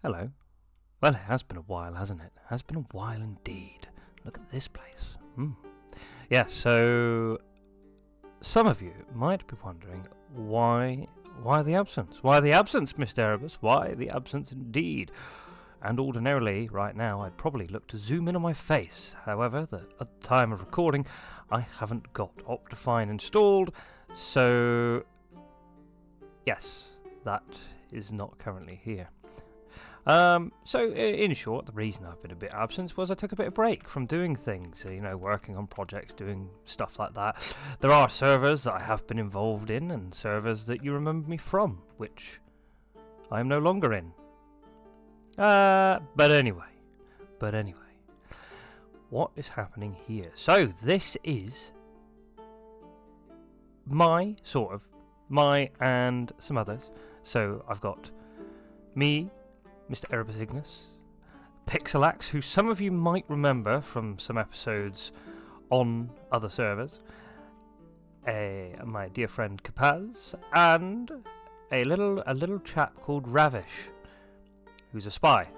Hello. Well, it has been a while, hasn't it? It has been a while indeed. Look at this place. Yeah, so some of you might be wondering why the absence? Why the absence, Mr. Erebus? Why the absence indeed? And ordinarily, right now, I'd probably look to zoom in on my face. However, at the time of recording, I haven't got Optifine installed, so yes, that is not currently here. So in short, the reason I've been a bit absent was I took a bit of break from doing things, working on projects, doing stuff like that. There are servers that I have been involved in and servers that you remember me from, which I am no longer in. But anyway, what is happening here? So this is my and some others. So I've got me, Mr. Erebus Ignis, Pixelax, who some of you might remember from some episodes on other servers, my dear friend Kapaz, and a little chap called Ravish, who's a spy.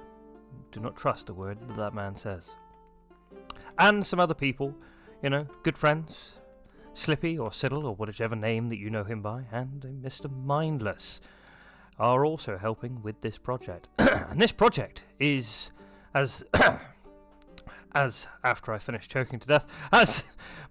Do not trust a word that man says. And some other people, good friends, Slippy or Siddle or whichever name that you know him by, and Mr. Mindless are also helping with this project. And this project is, as after I finish choking to death, as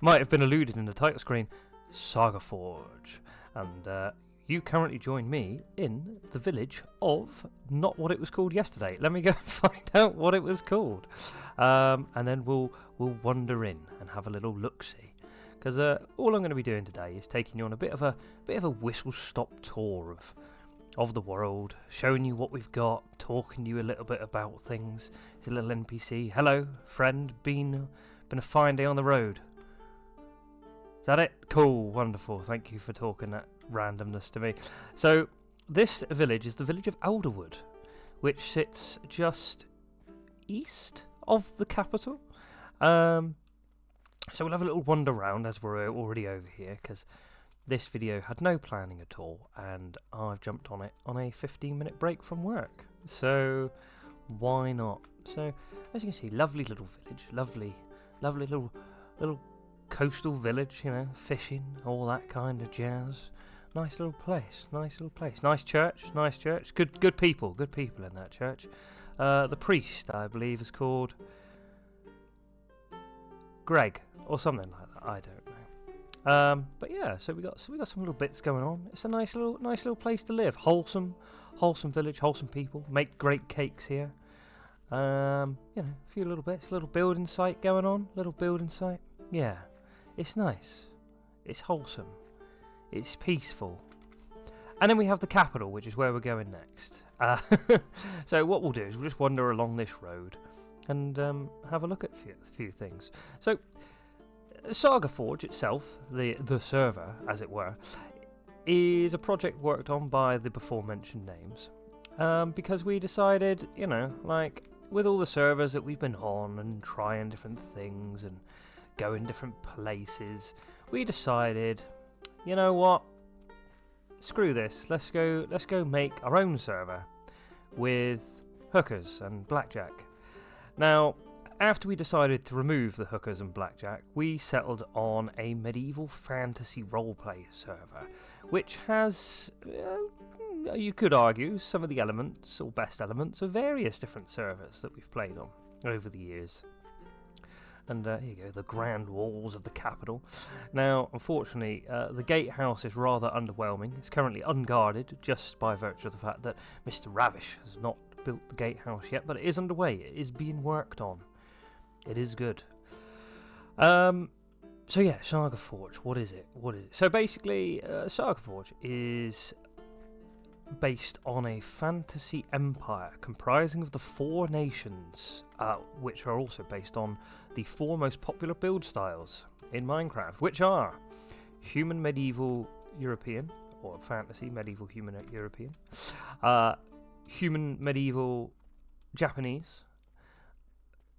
might have been alluded in the title screen, Saga Forge. And you currently join me in the village of not what it was called yesterday. Let me go and find out what it was called. And then we'll wander in and have a little look-see. Because all I'm going to be doing today is taking you on a bit of a whistle-stop tour of the world, showing you what we've got, talking to you a little bit about things. It's a little NPC. Hello, friend. Been a fine day on the road. Is that it? Cool, wonderful. Thank you for talking that randomness to me. So this village is the village of Alderwood, which sits just east of the capital. So we'll have a little wander around as we're already over here, because this video had no planning at all, and I've jumped on it on a 15-minute break from work. So why not? So as you can see, lovely little village, lovely little coastal village, fishing, all that kind of jazz. Nice little place. Nice church. Good people in that church. The priest, I believe, is called Greg or something like that. I don't know. But yeah, so we got some little bits going on. It's a nice little place to live. Wholesome village, wholesome people. Make great cakes here. A few little bits, little building site going on. Yeah, it's nice. It's wholesome. It's peaceful. And then we have the capital, which is where we're going next. So what we'll do is we'll just wander along this road and have a look at a few things. So Saga Forge itself, the server, as it were, is a project worked on by the before-mentioned names. Because we decided, with all the servers that we've been on and trying different things and going different places, we decided, you know what? Screw this. Let's go make our own server with hookers and blackjack. Now, after we decided to remove the hookers and blackjack, we settled on a medieval fantasy roleplay server, which has, you could argue, some of the elements, or best elements, of various different servers that we've played on over the years. And here you go, the grand walls of the capital. Now, unfortunately, the gatehouse is rather underwhelming. It's currently unguarded, just by virtue of the fact that Mr. Ravish has not built the gatehouse yet, but it is underway. It is being worked on. It is good. So yeah, Saga Forge. What is it? So basically, Saga Forge is based on a fantasy empire comprising of the 4 nations, which are also based on the 4 most popular build styles in Minecraft, which are human medieval European, or fantasy medieval human European, human medieval Japanese,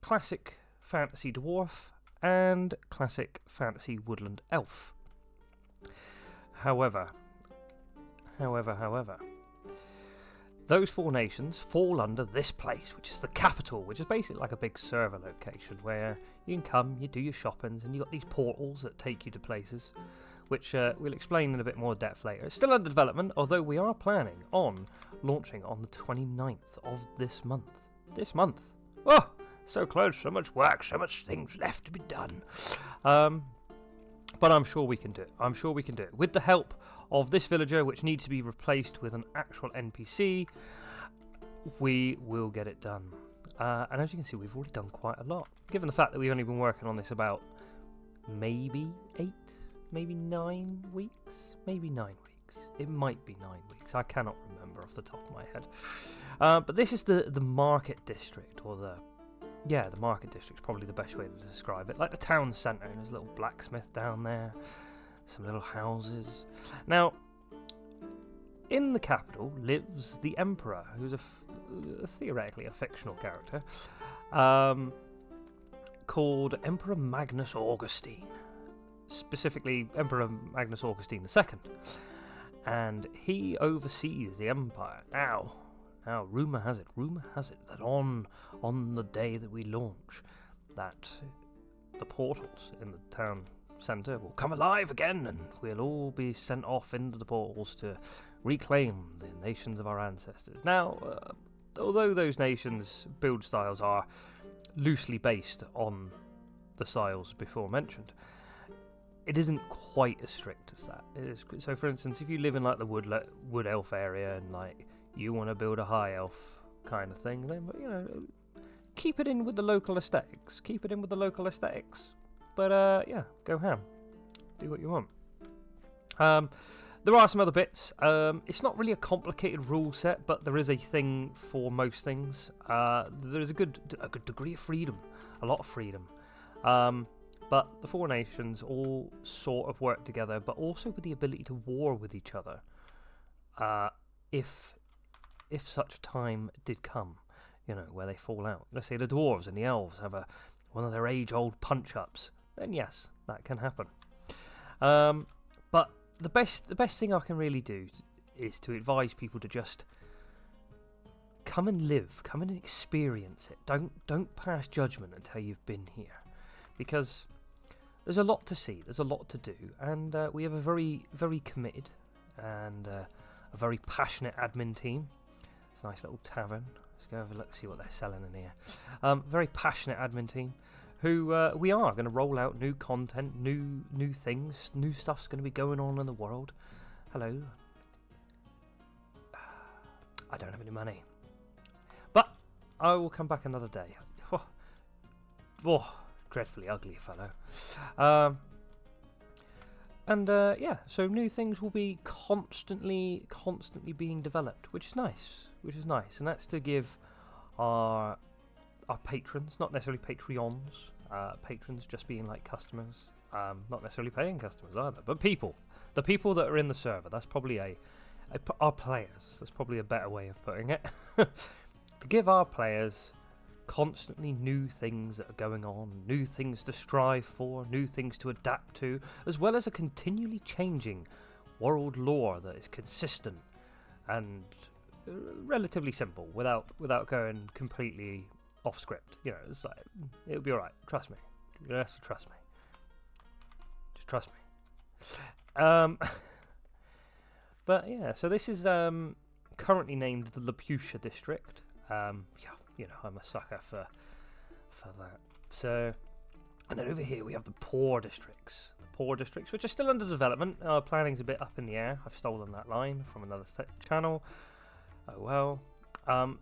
classic fantasy dwarf, and classic fantasy woodland elf. However, those 4 nations fall under this place, which is the capital, which is basically like a big server location where you can come, you do your shoppings, and you got these portals that take you to places, which we'll explain in a bit more depth later. It's still under development, although we are planning on launching on the 29th of this month. This month! Oh, so close, so much work, so much things left to be done. But I'm sure we can do it. I'm sure we can do it. With the help of this villager, which needs to be replaced with an actual NPC, we will get it done. And as you can see, we've already done quite a lot. Given the fact that we've only been working on this about maybe 8, maybe 9 weeks? Maybe 9 weeks. It might be 9 weeks. I cannot remember off the top of my head. But this is the market district, or the market district is probably the best way to describe it. Like the town centre, and there's a little blacksmith down there, some little houses. Now, in the capital lives the Emperor, who's theoretically a fictional character, called Emperor Magnus Augustine. Specifically, Emperor Magnus Augustine II. And he oversees the empire. Now, rumour has it that on the day that we launch, that the portals in the town centre will come alive again, and we'll all be sent off into the portals to reclaim the nations of our ancestors. Now, although those nations' build styles are loosely based on the styles before mentioned, it isn't quite as strict as that. It is, so, for instance, if you live in like the wood elf area and like you want to build a high elf kind of thing, then keep it in with the local aesthetics. But go ham. Do what you want. There are some other bits. It's not really a complicated rule set, but there is a thing for most things. There is a good degree of freedom, a lot of freedom. But the 4 nations all sort of work together, but also with the ability to war with each other, if such time did come, where they fall out. Let's say the dwarves and the elves have one of their age-old punch-ups. Then yes, that can happen. But the best thing I can really do is to advise people to just come and live, come and experience it. Don't pass judgment until you've been here, because there's a lot to see, there's a lot to do, and we have a very, very committed and a very passionate admin team. It's a nice little tavern. Let's go have a look, see what they're selling in here. Very passionate admin team who we are going to roll out new content, new things, new stuff's going to be going on in the world. Hello. I don't have any money, but I will come back another day. Oh, dreadfully ugly fellow. So new things will be constantly being developed, which is nice, and that's to give our patrons, not necessarily Patreons, patrons just being like customers, not necessarily paying customers either, but the people that are in the server. That's probably our players. That's probably a better way of putting it. To give our players constantly new things that are going on, new things to strive for, new things to adapt to, as well as a continually changing world lore that is consistent and relatively simple without going completely off script. It's like, it'll be alright. Trust me. You don't have to trust me. Just trust me. But yeah, so this is currently named the Laputia district. I'm a sucker for that. So, and then over here we have the poor districts. Which are still under development. Our planning's a bit up in the air. I've stolen that line from another channel. Oh well.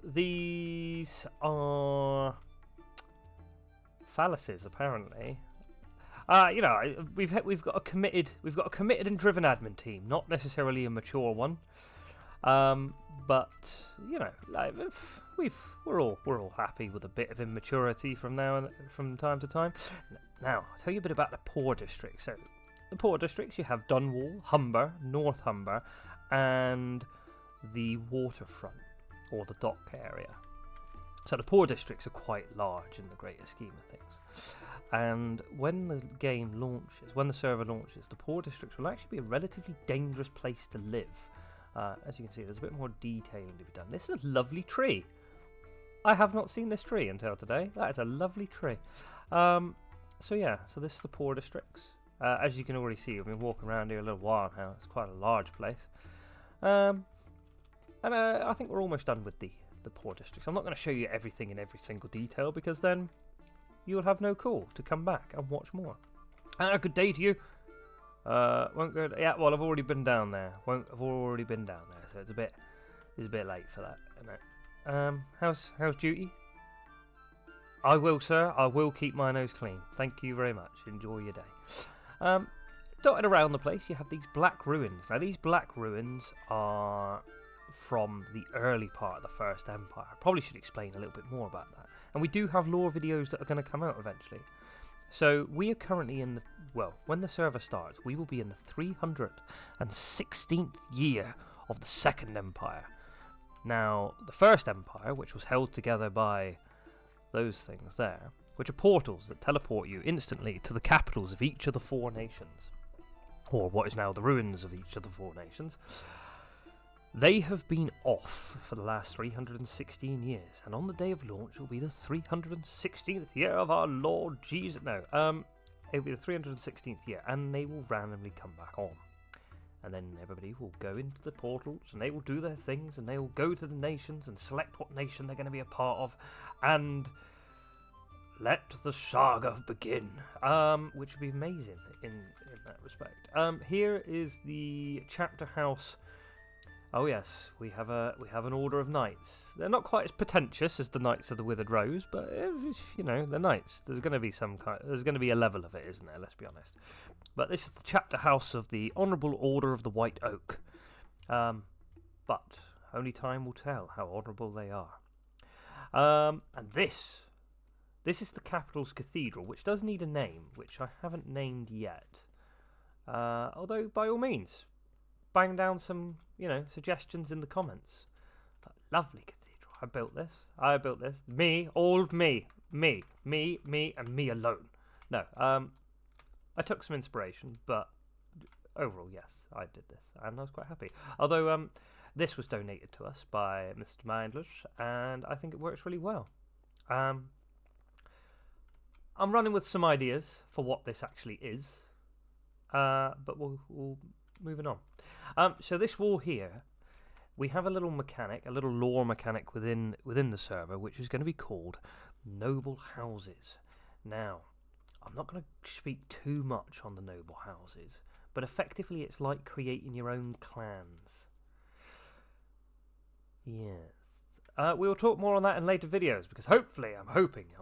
These are fallacies, apparently. We've got a committed and driven admin team, not necessarily a mature one. But we're all happy with a bit of immaturity from time to time. Now, I'll tell you a bit about the poor districts. So, the poor districts, you have Dunwall, Humber, North Humber, and the waterfront, or the dock area. So the poor districts are quite large in the greater scheme of things. And when the server launches, the poor districts will actually be a relatively dangerous place to live. As you can see, there's a bit more detailing to be done. This is a lovely tree. I have not seen this tree until today. That is a lovely tree. So yeah, so this is the poor districts. As you can already see, I've been walking around here a little while now. It's quite a large place. And I think we're almost done with the poor districts. I'm not going to show you everything in every single detail, because then you will have no call to come back and watch more. Good day to you. Won't go. Yeah, well, I've already been down there. I've already been down there, so it's a bit late for that, isn't it? How's duty? I will, sir. I will keep my nose clean. Thank you very much. Enjoy your day. Dotted around the place, you have these black ruins. Now, these black ruins are from the early part of the First Empire. I probably should explain a little bit more about that. And we do have lore videos that are going to come out eventually. So we are currently in the, well, when the server starts, we will be in the 316th year of the Second Empire. Now, the First Empire, which was held together by those things there, which are portals that teleport you instantly to the capitals of each of the 4 nations, or what is now the ruins of each of the 4 nations. They have been off for the last 316 years, and on the day of launch will be the 316th year of our Lord Jesus. No, it'll be the 316th year, and they will randomly come back on. And then everybody will go into the portals, and they will do their things, and they will go to the nations and select what nation they're going to be a part of, and let the saga begin, which would be amazing in that respect. Here is the chapter house. Oh yes, we have an order of knights. They're not quite as pretentious as the Knights of the Withered Rose, but you know, they're knights. There's going to be there's going to be a level of it, isn't there? Let's be honest. But this is the chapter house of the Honourable Order of the White Oak. But only time will tell how honourable they are. And this is the capital's cathedral, which does need a name, which I haven't named yet. Although, by all means, bang down some, suggestions in the comments. But lovely cathedral. I built this. Me, all of me, and me alone. No, I took some inspiration, but overall, yes, I did this, and I was quite happy. Although, this was donated to us by Mr. Mindless, and I think it works really well. I'm running with some ideas for what this actually is, but we'll moving on. So this wall here, we have a little mechanic, a little lore mechanic within the server, which is going to be called Noble Houses. Now, I'm not going to speak too much on the noble houses, but effectively it's like creating your own clans. Yes. We'll talk more on that in later videos, because hopefully, I'm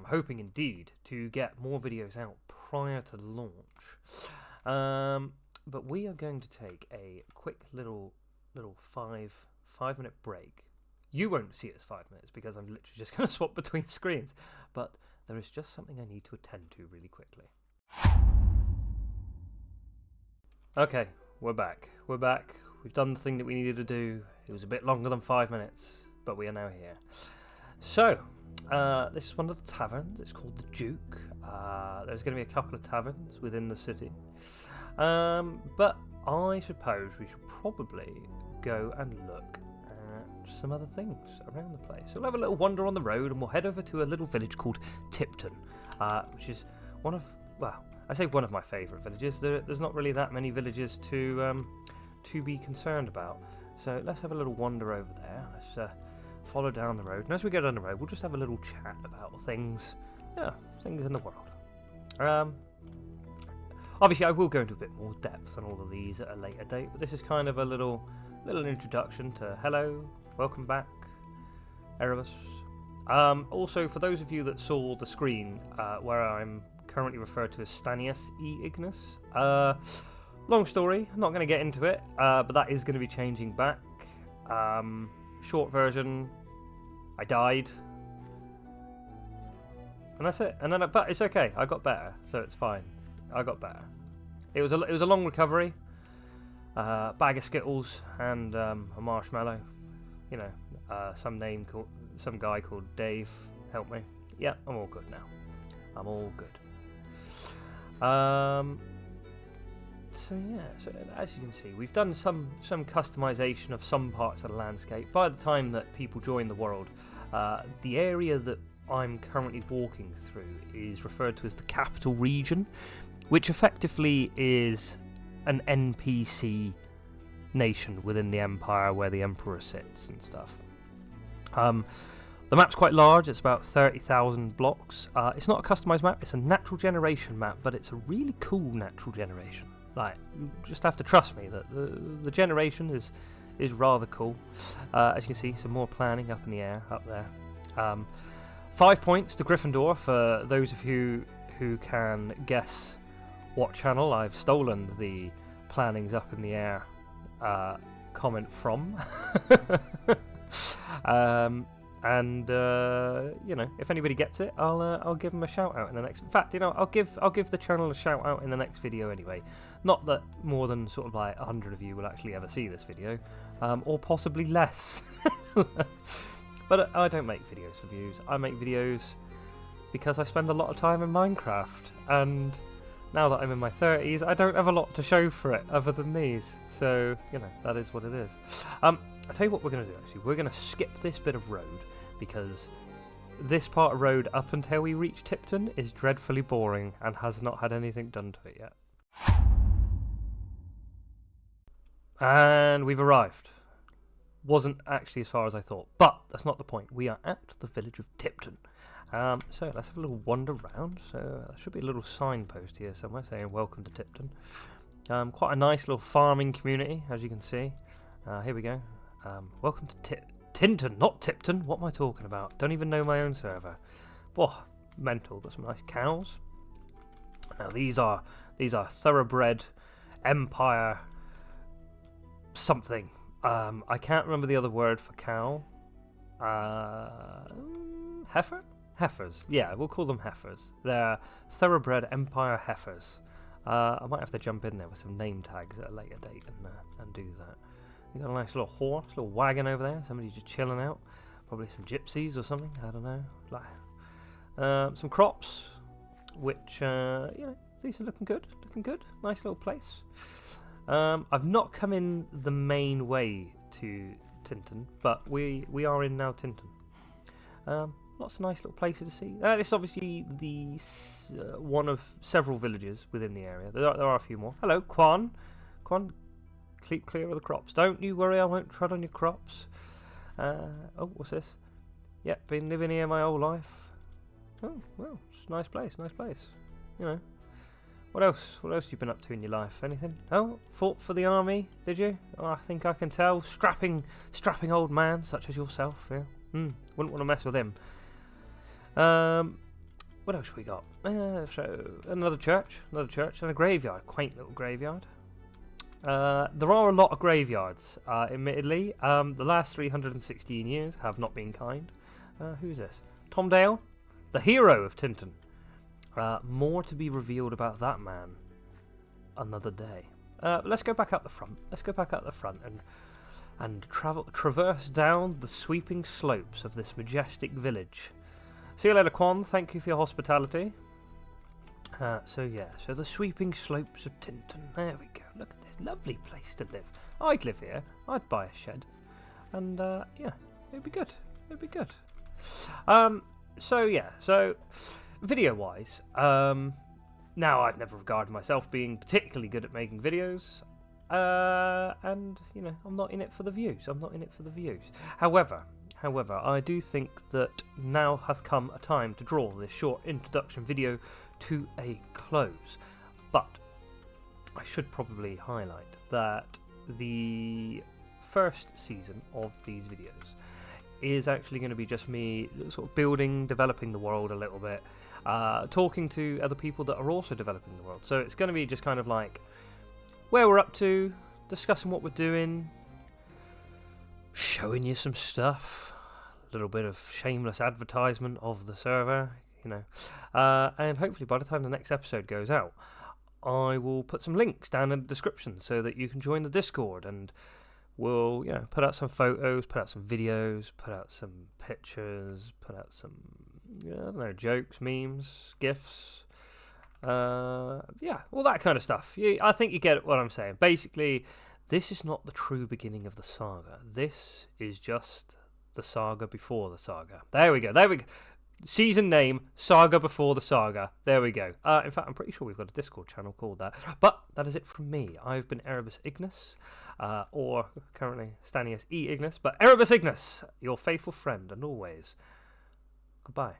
hoping indeed to get more videos out prior to launch. But we are going to take a quick little 5-minute break. You won't see it as 5 minutes, because I'm literally just going to swap between screens. But there is just something I need to attend to really quickly. Okay, we're back. We've done the thing that we needed to do. It was a bit longer than 5 minutes, but we are now here. So, this is one of the taverns. It's called the Duke. There's going to be a couple of taverns within the city. But I suppose we should probably go and look at some other things around the place. So we'll have a little wander on the road, and we'll head over to a little village called Tipton, which is one of my favourite villages. There's not really that many villages to be concerned about. So let's have a little wander over there. Let's follow down the road. And as we go down the road, we'll just have a little chat about things in the world. Obviously, I will go into a bit more depth on all of these at a later date, but this is kind of a little introduction to hello, welcome back, Erebus. Also, for those of you that saw the screen where I'm currently referred to as Stanius E. Ignis, long story, I'm not going to get into it, but that is going to be changing back. Short version, I died, and that's it. And then, but it's okay, I got better, so it's fine. I got better. It was a long recovery. Bag of Skittles and a marshmallow. Some guy called Dave helped me. Yeah, I'm all good now. I'm all good. So yeah, so as you can see, we've done some customization of some parts of the landscape. By the time that people join the world, the area that I'm currently walking through is referred to as the capital region, which effectively is an NPC nation within the empire where the emperor sits and stuff. The map's quite large, it's about 30,000 blocks. It's not a customized map, it's a natural generation map, but it's a really cool natural generation. Like, you just have to trust me that the generation is rather cool. As you can see, some more planning up in the air up there. 5 points to Gryffindor for those of you who can guess what channel I've stolen the plannings up in the air comment from. You know, if anybody gets it, I'll give them a shout out in the next. In fact, you know, I'll give the channel a shout out in the next video anyway. Not that more than sort of like 100 of you will actually ever see this video, or possibly less. But I don't make videos for views. I make videos because I spend a lot of time in Minecraft, and now that I'm in my 30s, I don't have a lot to show for it other than these. So, you know, that is what it is. I'll tell you what we're going to do, actually. We're going to skip this bit of road, because this part of road up until we reach Tipton is dreadfully boring and has not had anything done to it yet. And we've arrived. Wasn't actually as far as I thought, but that's not the point. We are at the village of Tipton. So let's have a little wander round. So there should be a little signpost here somewhere saying welcome to Tipton. Quite a nice little farming community, as you can see. Here we go. Welcome to Tinton, not Tipton. What am I talking about? Don't even know my own server. Whoa, mental. Got some nice cows. Now these are thoroughbred Empire something. I can't remember the other word for cow. Heifer? Heifers. Yeah, we'll call them heifers. They're thoroughbred Empire heifers. I might have to jump in there with some name tags at a later date and do that. We got a nice little horse, little wagon over there. Somebody's just chilling out. Probably some gypsies or something. I don't know. Some crops, which you know, these are looking good. Looking good. Nice little place. I've not come in the main way to Tinton, but we are in now Tinton. Lots of nice little places to see. This is obviously the one of several villages within the area. There are a few more. Hello, Quan. Quan, keep clear of the crops. Don't you worry, I won't tread on your crops. Oh, what's this? Yep, been living here my whole life. Oh, well, it's a nice place, nice place. You know. What else? What else have you been up to in your life? Anything? Oh, fought for the army, did you? Oh, I think I can tell. Strapping old man such as yourself. Yeah. Wouldn't want to mess with him. What else we got? So another church and a graveyard. Quaint little graveyard. There are a lot of graveyards, admittedly. The last 316 years have not been kind. Who's this? Tom Dale, the hero of Tinton. More to be revealed about that man another day. Let's go back out the front. And traverse down the sweeping slopes of this majestic village. See you later, Quan. Thank you for your hospitality. So the sweeping slopes of Tinton. There we go. Look at this lovely place to live. I'd live here. I'd buy a shed. And, yeah, it'd be good. So, video-wise, now I've never regarded myself being particularly good at making videos. And, you know, I'm not in it for the views. However, I do think that now hath come a time to draw this short introduction video to a close. But I should probably highlight that the first season of these videos is actually going to be just me sort of developing the world a little bit, talking to other people that are also developing the world. So it's going to be just kind of like where we're up to, discussing what we're doing, showing you some stuff, a little bit of shameless advertisement of the server, you know, and hopefully by the time the next episode goes out, I will put some links down in the description so that you can join the Discord, and we'll, you know, put out some photos, put out some videos, put out some pictures, put out some, I don't know, jokes, memes, GIFs, Yeah, all that kind of stuff. I think you get what I'm saying. Basically, this is not the true beginning of the saga. This is just the saga before the saga. There we go. There we go. Season name, Saga Before the Saga. There we go. In fact, I'm pretty sure we've got a Discord channel called that. But that is it from me. I've been Erebus Ignis, or currently standing as E. Ignis, but Erebus Ignis, your faithful friend, and always, goodbye.